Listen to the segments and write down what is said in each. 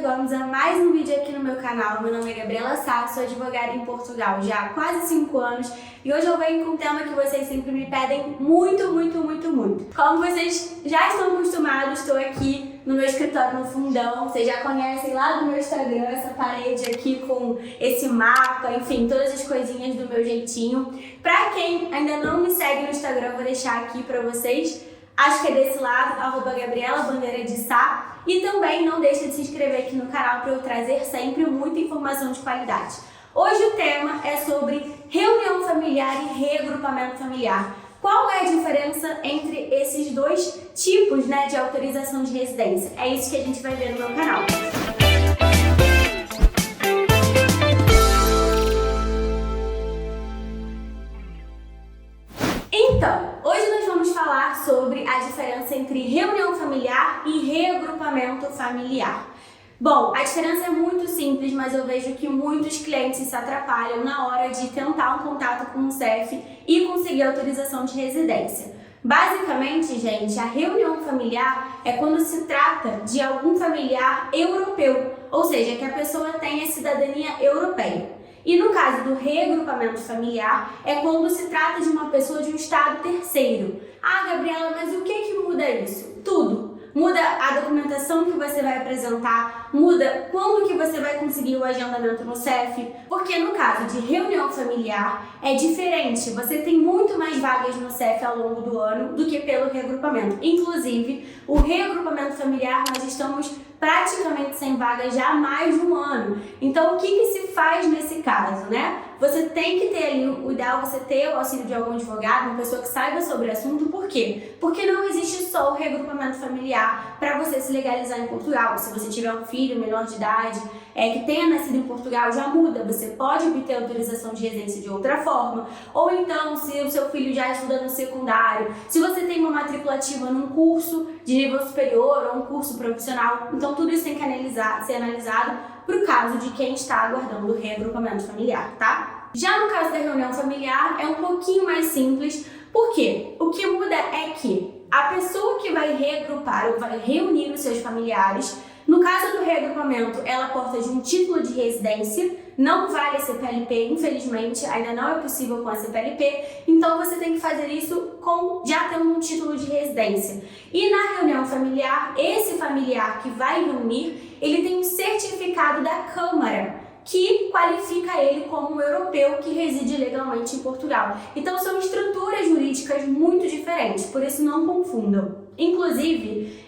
chegamos a mais um vídeo aqui no meu canal. Meu nome é Gabriela Sá, sou advogada em Portugal já há quase 5 anos e hoje eu venho com um tema que vocês sempre me pedem muito. Como vocês já estão acostumados, estou aqui no meu escritório no fundão, vocês já conhecem lá do meu Instagram essa parede aqui com esse mapa, enfim, todas as coisinhas do meu jeitinho. Pra quem ainda não me segue no Instagram, eu vou deixar aqui pra vocês. Acho que é desse lado, @GabrielaBandeiraDeSá. E também não deixa de se inscrever aqui no canal para eu trazer sempre muita informação de qualidade. Hoje o tema é sobre reunião familiar e reagrupamento familiar. Qual é a diferença entre esses dois tipos, de autorização de residência? É isso que a gente vai ver no meu canal. Então, hoje nós vamos falar sobre a diferença entre reunião familiar e reagrupamento familiar. Bom, a diferença é muito simples, mas eu vejo que muitos clientes se atrapalham na hora de tentar um contato com o CEF e conseguir autorização de residência. Basicamente, gente, a reunião familiar é quando se trata de algum familiar europeu, ou seja, que a pessoa tenha cidadania europeia. E no caso do reagrupamento familiar, é quando se trata de uma pessoa de um estado terceiro. Ah, Gabriela, mas o que muda isso? Tudo. Muda a documentação que você vai apresentar, muda quando que você vai conseguir o agendamento no CEF, porque no caso de reunião familiar é diferente, você tem muito mais vagas no CEF ao longo do ano do que pelo reagrupamento. Inclusive, o reagrupamento familiar nós estamos praticamente sem vagas já há mais de um ano. Então, o que se faz nesse caso, Você tem que ter ali, o ideal é você ter o auxílio de algum advogado, uma pessoa que saiba sobre o assunto. Por quê? Porque não existe só o reagrupamento familiar para você se legalizar em Portugal. Se você tiver um filho menor de idade, que tenha nascido em Portugal, já muda. Você pode obter autorização de residência de outra forma. Ou então, se o seu filho já estuda no secundário, se você tem uma matrícula ativa num curso de nível superior ou um curso profissional, então tudo isso tem que ser analisado para o caso de quem está aguardando o reagrupamento familiar, tá? Já no caso da reunião familiar é um pouquinho mais simples, porque o que muda é que a pessoa que vai reagrupar ou vai reunir os seus familiares, no caso do reagrupamento, ela porta de um título de residência, não vale a CPLP, infelizmente, ainda não é possível com a CPLP, então você tem que fazer isso já tendo um título de residência. E na reunião familiar, esse familiar que vai reunir, ele tem um certificado da Câmara, que qualifica ele como um europeu que reside legalmente em Portugal. Então são estruturas jurídicas muito diferentes, por isso não confundam. Inclusive,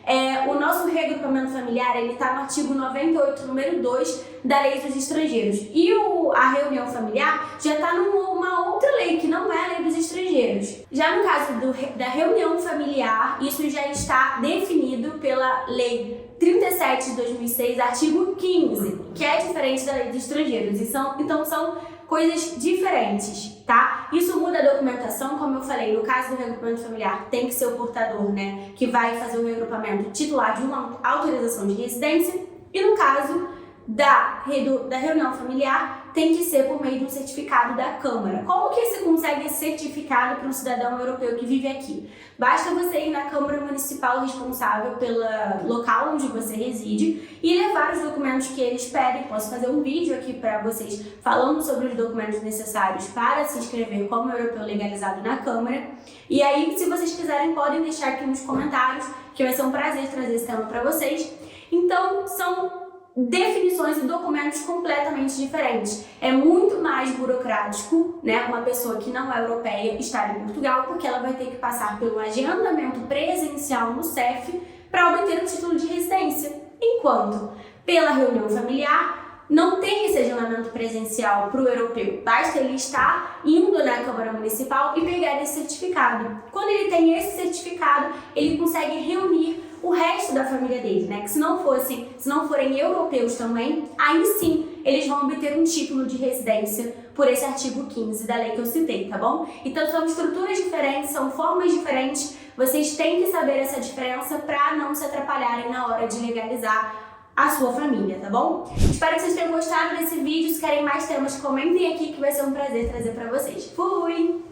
o nosso reagrupamento familiar está no artigo 98, número 2 da Lei dos Estrangeiros. E a reunião familiar já está numa outra lei, que não é a Lei dos Estrangeiros. Já no caso da reunião familiar, isso já está definido pela Lei 37 de 2006, artigo 15, que é diferente da Lei dos Estrangeiros. Então são coisas diferentes, tá? Isso muda a documentação, como eu falei, no caso do reagrupamento familiar tem que ser o portador, que vai fazer o reagrupamento titular de uma autorização de residência, e no caso da reunião familiar tem que ser por meio de um certificado da Câmara. Como que se consegue esse certificado para um cidadão europeu que vive aqui? Basta você ir na Câmara Municipal responsável pelo local onde você reside e levar os documentos que eles pedem. Posso fazer um vídeo aqui para vocês falando sobre os documentos necessários para se inscrever como europeu legalizado na Câmara. E aí, se vocês quiserem, podem deixar aqui nos comentários, que vai ser um prazer trazer esse tema para vocês. Então, são definições e documentos completamente diferentes. É muito mais burocrático, uma pessoa que não é europeia estar em Portugal, porque ela vai ter que passar pelo agendamento presencial no CEF para obter o título de residência. Enquanto pela reunião familiar não tem esse agendamento presencial para o europeu, basta ele estar indo na Câmara Municipal e pegar esse certificado. Quando ele tem esse certificado, ele consegue reunir o resto da família dele, que se não forem europeus também, aí sim eles vão obter um título de residência por esse artigo 15 da lei que eu citei, tá bom? Então são estruturas diferentes, são formas diferentes, vocês têm que saber essa diferença para não se atrapalharem na hora de legalizar a sua família, tá bom? Espero que vocês tenham gostado desse vídeo. Se querem mais temas, comentem aqui que vai ser um prazer trazer pra vocês. Fui!